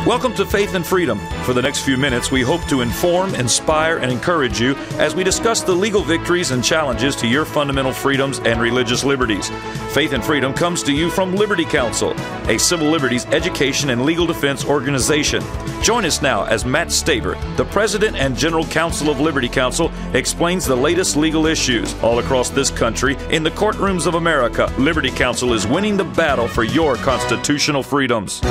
Welcome to Faith and Freedom. For the next few minutes, we hope to inform, inspire, and encourage you as we discuss the legal victories and challenges to your fundamental freedoms and religious liberties. Faith and Freedom comes to you from Liberty Counsel, a civil liberties education and legal defense organization. Join us now as Matt Staver, the President and General Counsel of Liberty Counsel, explains the latest legal issues all across this country in the courtrooms of America. Liberty Counsel is winning the battle for your constitutional freedoms.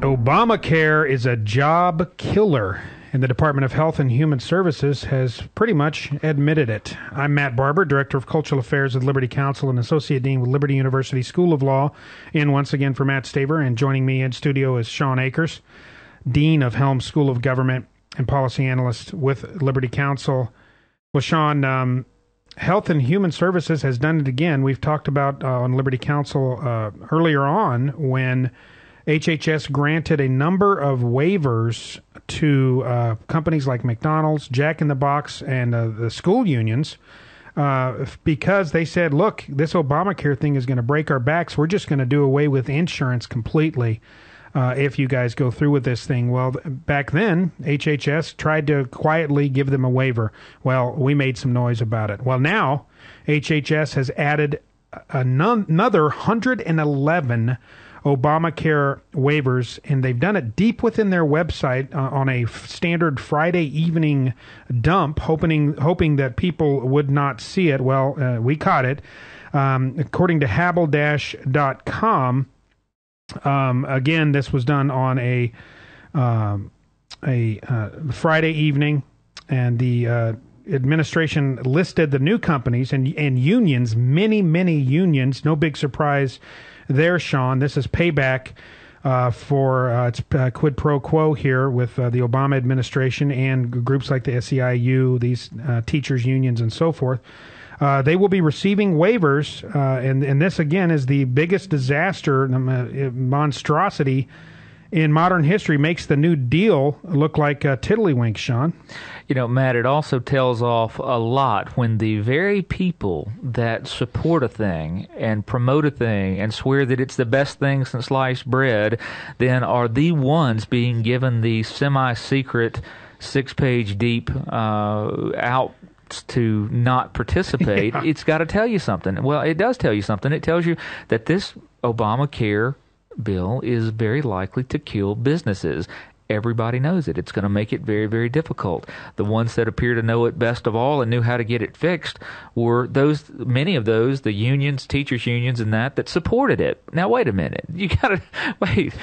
Obamacare is a job killer, and the Department of Health and Human Services has pretty much admitted it. I'm Matt Barber, Director of Cultural Affairs at Liberty Counsel and Associate Dean with Liberty University School of Law, in once again for Matt Staver, and joining me in studio is Shawn Akers, Dean of Helms School of Government and Policy Analyst with Liberty Counsel. Well, Shawn, Health and Human Services has done it again. We've talked about on Liberty Counsel earlier on when HHS granted a number of waivers to companies like McDonald's, Jack in the Box, and the school unions because they said, look, this Obamacare thing is going to break our backs. We're just going to do away with insurance completely if you guys go through with this thing. Well, back then, HHS tried to quietly give them a waiver. Well, we made some noise about it. Well, now HHS has added another 111 Obamacare waivers, and they've done it deep within their website on a standard Friday evening dump, hoping that people would not see it. Well, we caught it. According to Habl-.com, again, this was done on a Friday evening, and the administration listed the new companies and unions, many unions. No big surprise there, Shawn. This is payback for it's quid pro quo here with the Obama administration and groups like the SEIU, these teachers unions and so forth. They will be receiving waivers, and this again is the biggest disaster, monstrosity in modern history. Makes the New Deal look like tiddlywinks, Shawn. You know, Matt, it also tells off a lot when the very people that support a thing and promote a thing and swear that it's the best thing since sliced bread then are the ones being given the semi-secret, 6-page deep out to not participate. Yeah. It's got to tell you something. Well, it does tell you something. It tells you that this Obamacare bill is very likely to kill businesses. Everybody knows it. It's going to make it very, very difficult. The ones that appear to know it best of all and knew how to get it fixed were many of those, the unions, teachers unions and that supported it. Now, wait a minute. You got to, wait.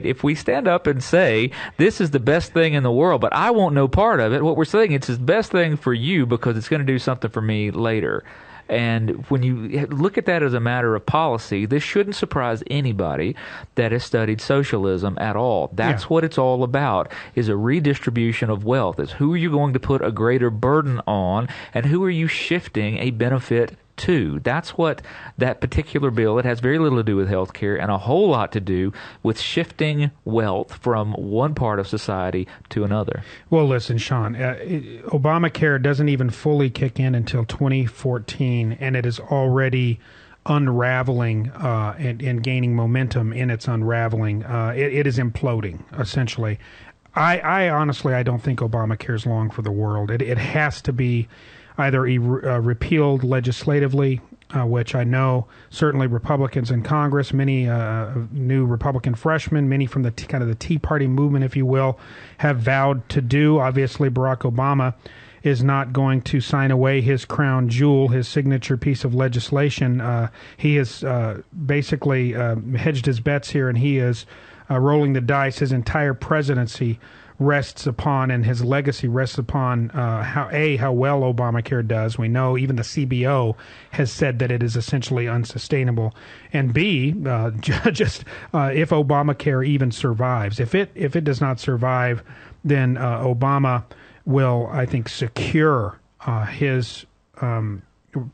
If we stand up and say, this is the best thing in the world, but I want no part of it, what we're saying, it's the best thing for you because it's going to do something for me later. And when you look at that as a matter of policy, this shouldn't surprise anybody that has studied socialism at all. That's what it's all about, is a redistribution of wealth. It's who are you going to put a greater burden on, and who are you shifting a benefit to. That's what that particular bill, it has very little to do with health care and a whole lot to do with shifting wealth from one part of society to another. Well, listen, Shawn, Obamacare doesn't even fully kick in until 2014, and it is already unraveling and gaining momentum in its unraveling. It is imploding, essentially. I honestly, I don't think Obamacare is long for the world. It has to be either repealed legislatively, which I know certainly Republicans in Congress, many new Republican freshmen, many from the kind of the Tea Party movement, if you will, have vowed to do. Obviously, Barack Obama is not going to sign away his crown jewel, his signature piece of legislation. He has basically hedged his bets here, and he is rolling the dice. His entire presidency rests upon, and his legacy rests upon how well Obamacare does. We know even the CBO has said that it is essentially unsustainable, and B, just if Obamacare even survives, if it does not survive, then Obama will, I think, secure his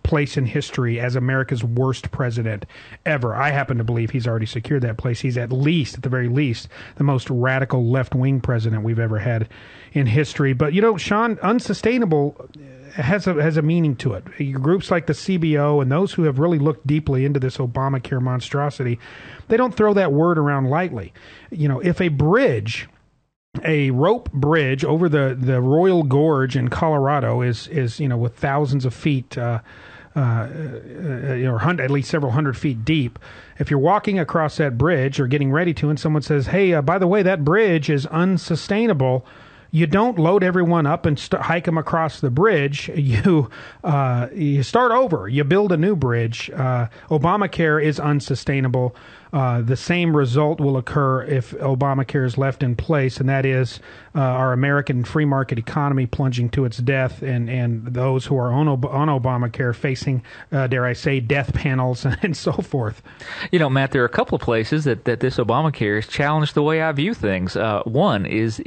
place in history as America's worst president ever. I happen to believe he's already secured that place. He's at the very least, the most radical left-wing president we've ever had in history. But, Shawn, unsustainable has a meaning to it. Groups like the CBO and those who have really looked deeply into this Obamacare monstrosity, they don't throw that word around lightly. If a rope bridge over the Royal Gorge in Colorado is with thousands of feet, or at least several hundred feet deep. If you're walking across that bridge or getting ready to, and someone says, "Hey, by the way, that bridge is unsustainable," you don't load everyone up and hike them across the bridge. You start over. You build a new bridge. Obamacare is unsustainable. The same result will occur if Obamacare is left in place, and that is our American free market economy plunging to its death, and those who are on Obamacare facing, dare I say, death panels and so forth. Matt, there are a couple of places that this Obamacare has challenged the way I view things. One is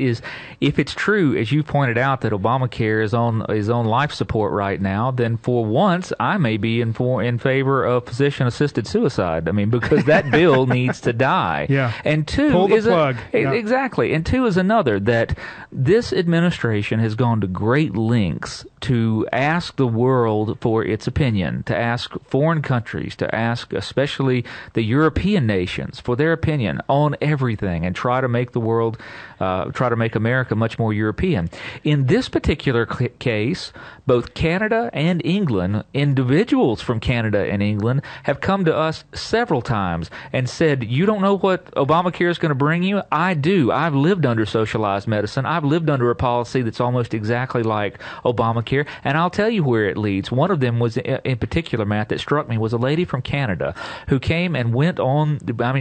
if it's true, as you pointed out, that Obamacare is on life support right now, then for once I may be in favor of physician-assisted suicide. I mean, because that bill needs to die. Yeah. And two pull the plug. Exactly. And two is another, that this administration has gone to great lengths to ask the world for its opinion, to ask foreign countries, to ask especially the European nations for their opinion on everything, and try to make the world, try to make America much more European. In this particular case, both Canada and England, individuals from Canada and England, have come to us several times and said, "You don't know what Obamacare is going to bring you? I do. I've lived under socialized medicine. I've lived under a policy that's almost exactly like Obamacare, and I'll tell you where it leads." One of them was, in particular, Matt, that struck me, was a lady from Canada who came and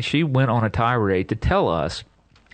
she went on a tirade to tell us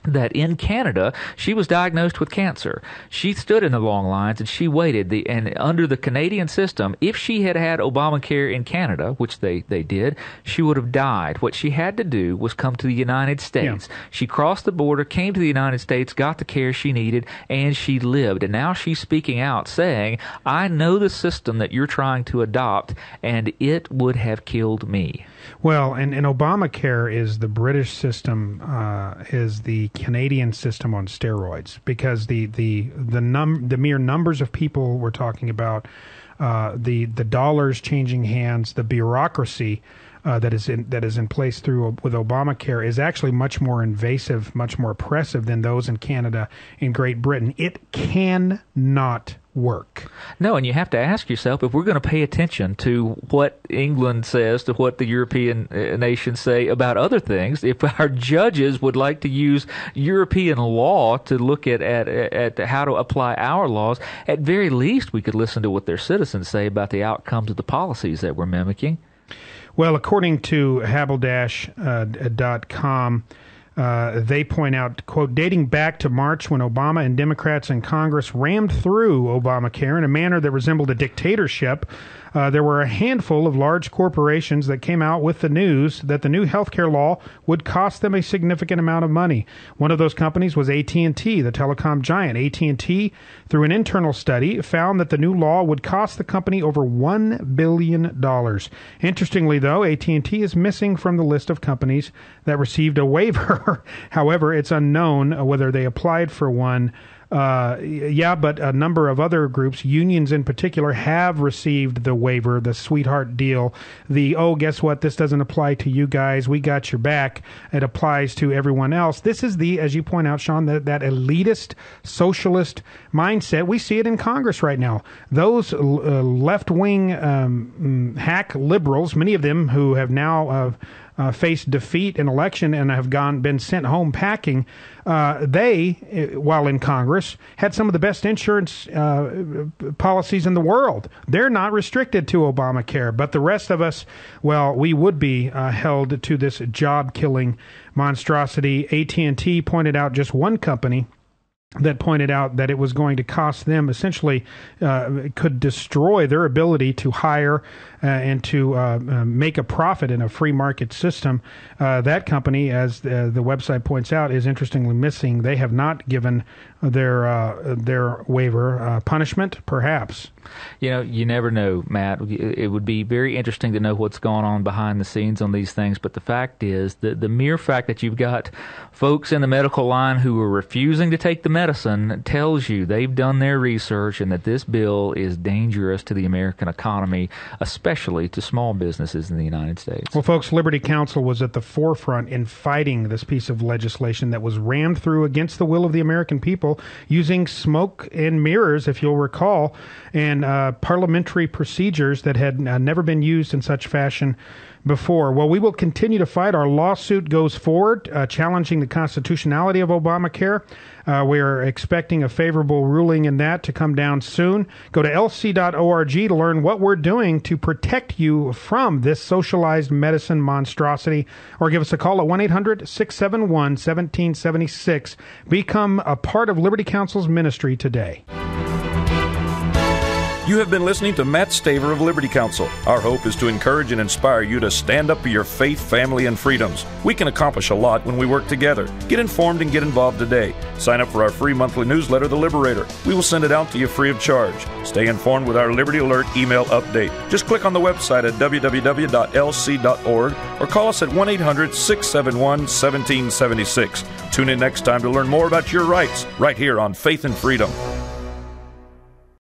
that in Canada, she was diagnosed with cancer. She stood in the long lines and she waited. And under the Canadian system, if she had had Obamacare in Canada, which they did, she would have died. What she had to do was come to the United States. Yeah. She crossed the border, came to the United States, got the care she needed, and she lived. And now she's speaking out saying, "I know the system that you're trying to adopt, and it would have killed me." Well, and Obamacare is the British system, is the Canadian system on steroids, because the mere numbers of people we're talking about, the dollars changing hands, the bureaucracy that is in place with Obamacare is actually much more invasive, much more oppressive than those in Canada and Great Britain. It cannot work. No, and you have to ask yourself, if we're going to pay attention to what England says, to what the European nations say about other things, if our judges would like to use European law to look at how to apply our laws, at very least we could listen to what their citizens say about the outcomes of the policies that we're mimicking. Well, according to Haberdash.com, they point out, quote, dating back to March when Obama and Democrats in Congress rammed through Obamacare in a manner that resembled a dictatorship, there were a handful of large corporations that came out with the news that the new healthcare law would cost them a significant amount of money. One of those companies was AT&T, the telecom giant. AT&T, through an internal study, found that the new law would cost the company over $1 billion. Interestingly, though, AT&T is missing from the list of companies that received a waiver. However, it's unknown whether they applied for one. But a number of other groups, unions in particular, have received the waiver, the sweetheart deal, guess what, this doesn't apply to you guys, we got your back, it applies to everyone else. This is as you point out, Shawn, that elitist, socialist mindset. We see it in Congress right now. Those left-wing hack liberals, many of them who have now faced defeat in election and have been sent home packing, they, while in Congress, had some of the best insurance policies in the world. They're not restricted to Obamacare, but the rest of us, well, we would be held to this job-killing monstrosity. AT&T pointed out just one company that pointed out that it was going to cost them, essentially could destroy their ability to hire and to make a profit in a free market system. That company, as the website points out, is interestingly missing. They have not given their waiver. Punishment, perhaps. You know, you never know, Matt. It would be very interesting to know what's going on behind the scenes on these things, but the fact is that the mere fact that you've got folks in the medical line who are refusing to take the medicine tells you they've done their research and that this bill is dangerous to the American economy, especially to small businesses in the United States. Well, folks, Liberty Counsel was at the forefront in fighting this piece of legislation that was rammed through against the will of the American people using smoke and mirrors, if you'll recall, and parliamentary procedures that had never been used in such fashion before. Well, we will continue to fight. Our lawsuit goes forward, challenging the constitutionality of Obamacare. We are expecting a favorable ruling in that to come down soon. Go to lc.org to learn what we're doing to protect you from this socialized medicine monstrosity, or give us a call at 1-800-671-1776. Become a part of Liberty Counsel's ministry today. You have been listening to Matt Staver of Liberty Counsel. Our hope is to encourage and inspire you to stand up for your faith, family, and freedoms. We can accomplish a lot when we work together. Get informed and get involved today. Sign up for our free monthly newsletter, The Liberator. We will send it out to you free of charge. Stay informed with our Liberty Alert email update. Just click on the website at www.lc.org or call us at 1-800-671-1776. Tune in next time to learn more about your rights right here on Faith and Freedom.